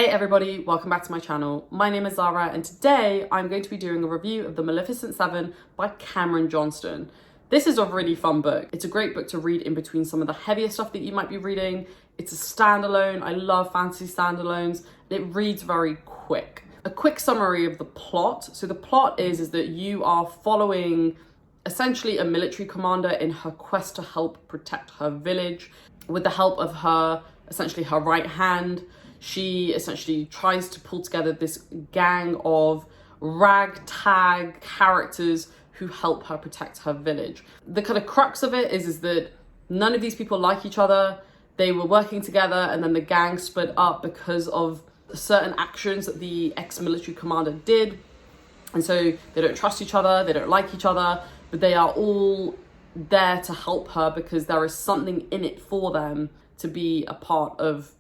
Hey everybody, welcome back to my channel. My name is Zara and today I'm going to be doing a review of the Maleficent 7 by Cameron Johnston. This is a really fun book. It's a great book to read in between some of the heavier stuff that you might be reading. It's a standalone. I love fantasy standalones. It reads very quick. A quick summary of the plot. So the plot is that you are following essentially a military commander in her quest to help protect her village. With the help of essentially her right hand, she essentially tries to pull together this gang of ragtag characters who help her protect her village. The kind of crux of it is that none of these people like each other. They were working together and then the gang split up because of certain actions that the ex-military commander did. And so they don't trust each other, they don't like each other, but they are all there to help her because there is something in it for them to be a part of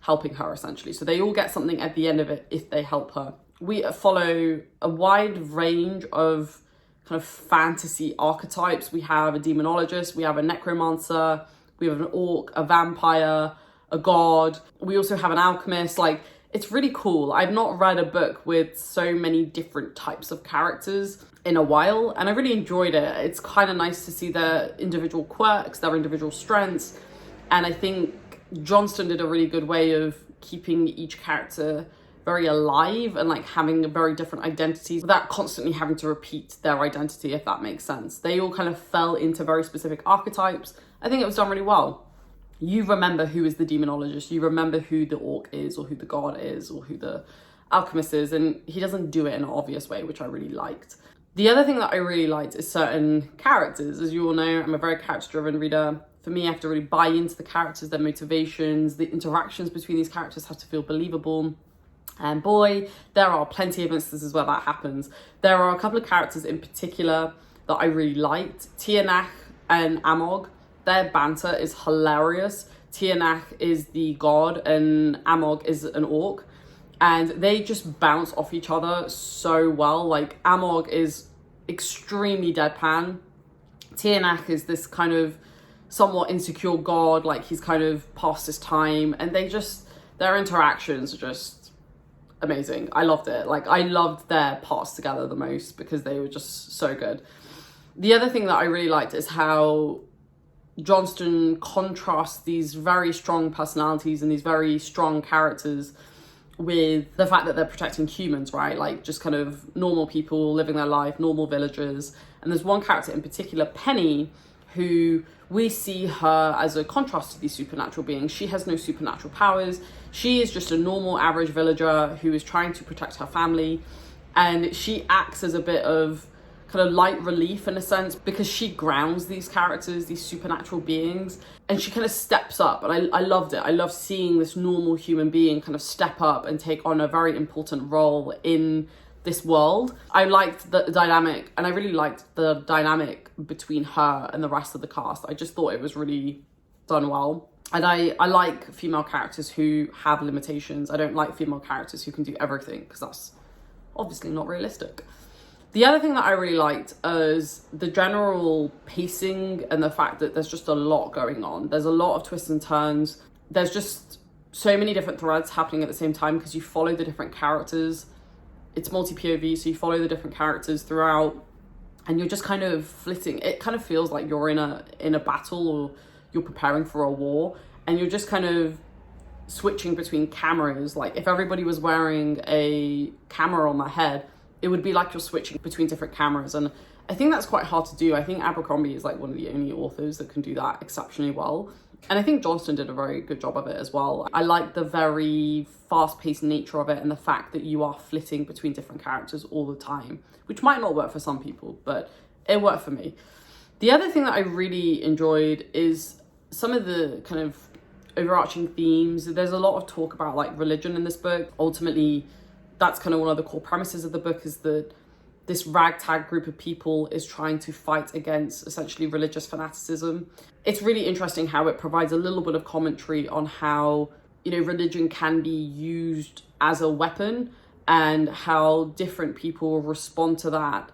helping her, essentially. So they all get something at the end of it if they help her. We follow a wide range of kind of fantasy archetypes. We have a demonologist, we have a necromancer, we have an orc, a vampire, a god. We also have an alchemist. Like, it's really cool. I've not read a book with so many different types of characters in a while, and I really enjoyed it. It's kind of nice to see their individual quirks, their individual strengths, and I think Johnston did a really good way of keeping each character very alive and like having a very different identities without constantly having to repeat their identity, if that makes sense. They all kind of fell into very specific archetypes. I think it was done really well. You remember who is the demonologist, you remember who the orc is or who the god is or who the alchemist is, and he doesn't do it in an obvious way, which I really liked. The other thing that I really liked is certain characters. As you all know, I'm a very character-driven reader. For me, I have to really buy into the characters, their motivations, the interactions between these characters have to feel believable. And boy, there are plenty of instances where that happens. There are a couple of characters in particular that I really liked. Tianach and Amog, their banter is hilarious. Tianach is the god and Amog is an orc. And they just bounce off each other so well. Like, Amog is extremely deadpan. Tianach is this kind of somewhat insecure god, like he's kind of past his time, and their interactions are just amazing. I loved it. Like, I loved their parts together the most because they were just so good. The other thing that I really liked is how Johnston contrasts these very strong personalities and these very strong characters with the fact that they're protecting humans, right? Like, just kind of normal people living their life, normal villagers. And there's one character in particular, Penny, who we see her as a contrast to these supernatural beings. She has no supernatural powers. She is just a normal average villager who is trying to protect her family. And she acts as a bit of kind of light relief in a sense because she grounds these characters, these supernatural beings, and she kind of steps up. And I loved it. I love seeing this normal human being kind of step up and take on a very important role in this world. I liked the dynamic, and I really liked the dynamic between her and the rest of the cast. I just thought it was really done well. And I like female characters who have limitations. I don't like female characters who can do everything because that's obviously not realistic. The other thing that I really liked is the general pacing and the fact that there's just a lot going on. There's a lot of twists and turns. There's just so many different threads happening at the same time because you follow the different characters. It's multi-POV, so you follow the different characters throughout and you're just kind of flitting. It kind of feels like you're in a battle or you're preparing for a war, and you're just kind of switching between cameras. Like, if everybody was wearing a camera on their head, it would be like you're switching between different cameras. And I think that's quite hard to do. I think Abercrombie is like one of the only authors that can do that exceptionally well. And I think Johnston did a very good job of it as well. I like the very fast-paced nature of it and the fact that you are flitting between different characters all the time, which might not work for some people, but it worked for me. The other thing that I really enjoyed is some of the kind of overarching themes. There's a lot of talk about like religion in this book. Ultimately, that's kind of one of the core premises of the book, is that this ragtag group of people is trying to fight against essentially religious fanaticism. It's really interesting how it provides a little bit of commentary on how, you know, religion can be used as a weapon and how different people respond to that,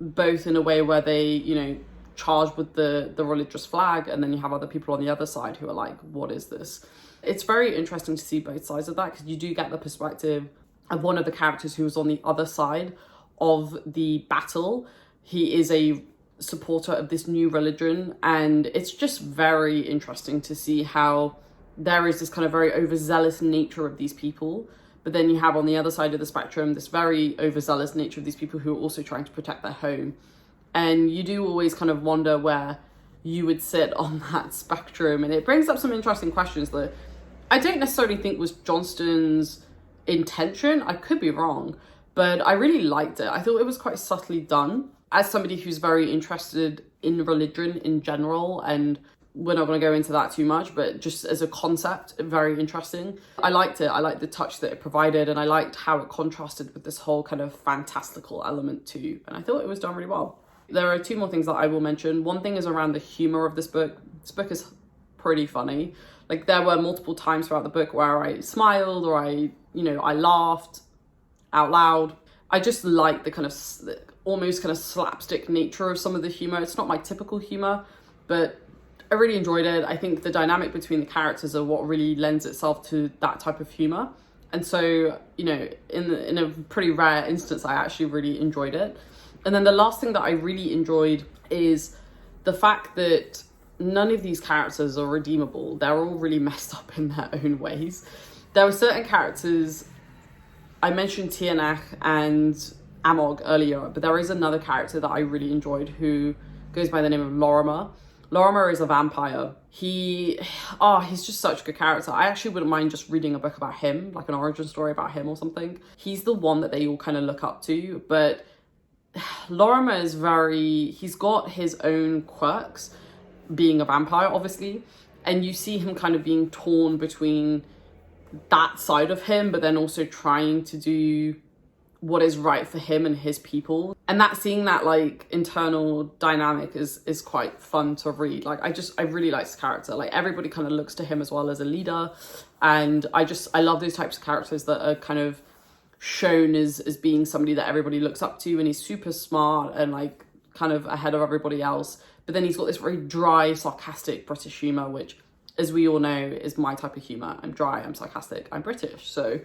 both in a way where they, you know, charge with the religious flag, and then you have other people on the other side who are like, what is this? It's very interesting to see both sides of that, because you do get the perspective of one of the characters who was on the other side of the battle. He is a supporter of this new religion, and it's just very interesting to see how there is this kind of very overzealous nature of these people, but then you have on the other side of the spectrum this very overzealous nature of these people who are also trying to protect their home. And you do always kind of wonder where you would sit on that spectrum, and it brings up some interesting questions that I don't necessarily think was Johnston's intention. I could be wrong, but I really liked it. I thought it was quite subtly done. As somebody who's very interested in religion in general, and we're not going to go into that too much, but just as a concept, very interesting. I liked it. I liked the touch that it provided, and I liked how it contrasted with this whole kind of fantastical element too. And I thought it was done really well. There are two more things that I will mention. One thing is around the humor of this book. This book is pretty funny. Like, there were multiple times throughout the book where I smiled or I laughed out loud. I just like the kind of almost kind of slapstick nature of some of the humor. It's not my typical humor, but I really enjoyed it. I think the dynamic between the characters are what really lends itself to that type of humor. And so, in a pretty rare instance, I actually really enjoyed it. And then the last thing that I really enjoyed is the fact that none of these characters are redeemable. They're all really messed up in their own ways. There were certain characters, I mentioned Tianach and Amog earlier, but there is another character that I really enjoyed who goes by the name of Lorimer. Lorimer is a vampire. He's just such a good character. I actually wouldn't mind just reading a book about him, like an origin story about him or something. He's the one that they all kind of look up to, but Lorimer is he's got his own quirks, being a vampire, obviously, and you see him kind of being torn between that side of him, but then also trying to do what is right for him and his people. And seeing that like internal dynamic is quite fun to read. Like, I really like his character. Like, everybody kind of looks to him as well as a leader, and I love those types of characters that are kind of shown as being somebody that everybody looks up to, and he's super smart and like kind of ahead of everybody else, but then he's got this very dry, sarcastic British humor, which, as we all know, is my type of humor. I'm dry, I'm sarcastic, I'm British, so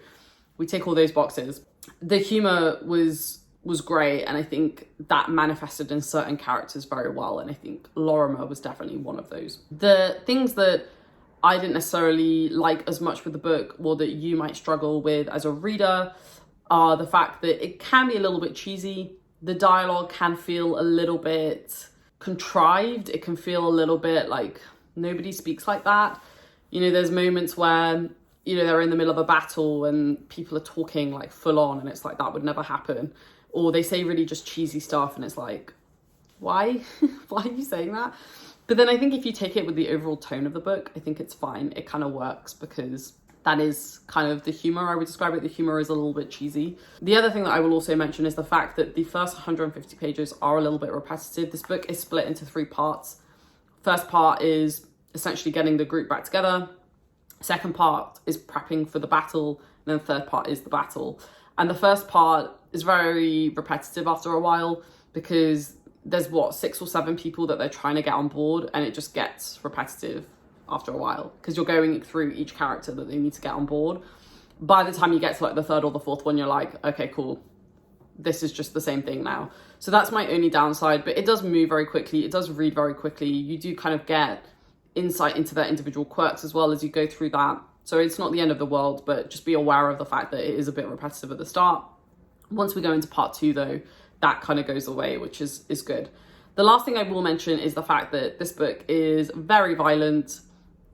we tick all those boxes. The humor was great, and I think that manifested in certain characters very well, and I think Lorimer was definitely one of those. The things that I didn't necessarily like as much with the book, or that you might struggle with as a reader, are the fact that it can be a little bit cheesy. The dialogue can feel a little bit contrived. It can feel a little bit like nobody speaks like that. There's moments where, they're in the middle of a battle and people are talking like full on, and it's like, that would never happen. Or they say really just cheesy stuff, and it's like, why? Why are you saying that? But then I think if you take it with the overall tone of the book, I think it's fine. It kind of works, because that is kind of the humor. I would describe it. The humor is a little bit cheesy. The other thing that I will also mention is the fact that the first 150 pages are a little bit repetitive. This book is split into 3 parts. First part is essentially getting the group back together. Second part is prepping for the battle. And then third part is the battle. And the first part is very repetitive after a while, because there's 6 or 7 people that they're trying to get on board, and it just gets repetitive after a while, because you're going through each character that they need to get on board. By the time you get to like the 3rd or the 4th one, you're like, okay, cool, this is just the same thing now. So that's my only downside, but it does move very quickly. It does read very quickly. You do kind of get insight into their individual quirks as well as you go through that. So it's not the end of the world, but just be aware of the fact that it is a bit repetitive at the start. Once we go into part 2 though, that kind of goes away, which is good. The last thing I will mention is the fact that this book is very violent.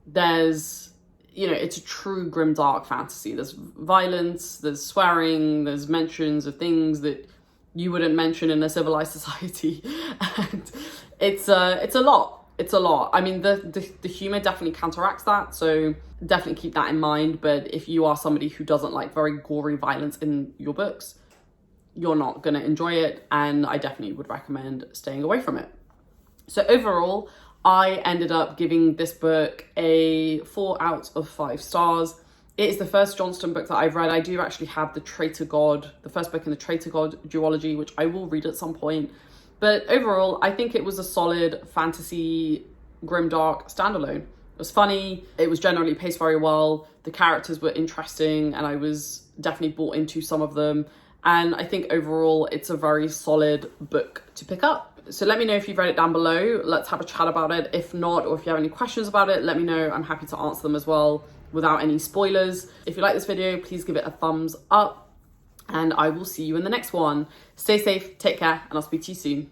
There's, it's a true grimdark fantasy. There's violence, there's swearing, there's mentions of things that you wouldn't mention in a civilized society. And it's a lot. It's a lot. I mean, the humor definitely counteracts that, so definitely keep that in mind. But if you are somebody who doesn't like very gory violence in your books, you're not going to enjoy it, and I definitely would recommend staying away from it. So overall, I ended up giving this book a 4 out of 5 stars. It is the first Johnston book that I've read. I do actually have the Traitor God, the first book in the Traitor God duology, which I will read at some point. But overall, I think it was a solid fantasy grimdark standalone. It was funny, it was generally paced very well, the characters were interesting, and I was definitely bought into some of them. And I think overall it's a very solid book to pick up. So let me know if you've read it down below. Let's have a chat about it. If not, or if you have any questions about it, let me know. I'm happy to answer them as well without any spoilers. If you like this video, please give it a thumbs up, and I will see you in the next one. Stay safe, take care, and I'll speak to you soon.